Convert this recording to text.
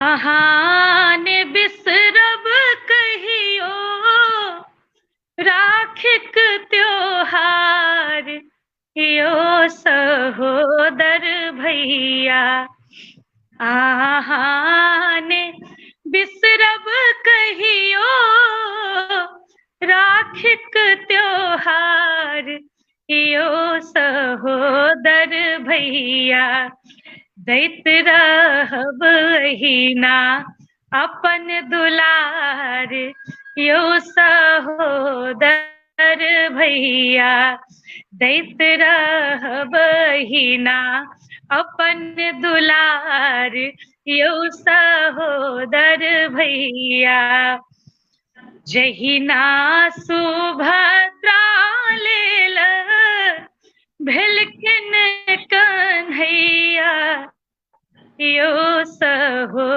आहान बिसरब कहियो राखिक त्योहार, यो सहोदर भैया। आहान बिसरब कहियो राखिक त्योहार, यो सहोदर भैया। दैत रहब अहिना अपन दुलार, यो सहोदर भैया। दैत रहब अहिना अपन दुलार, यो सहोदर भैया। जहिना सुभद्रा लेल भेलखिन कन्हैया, यो सहो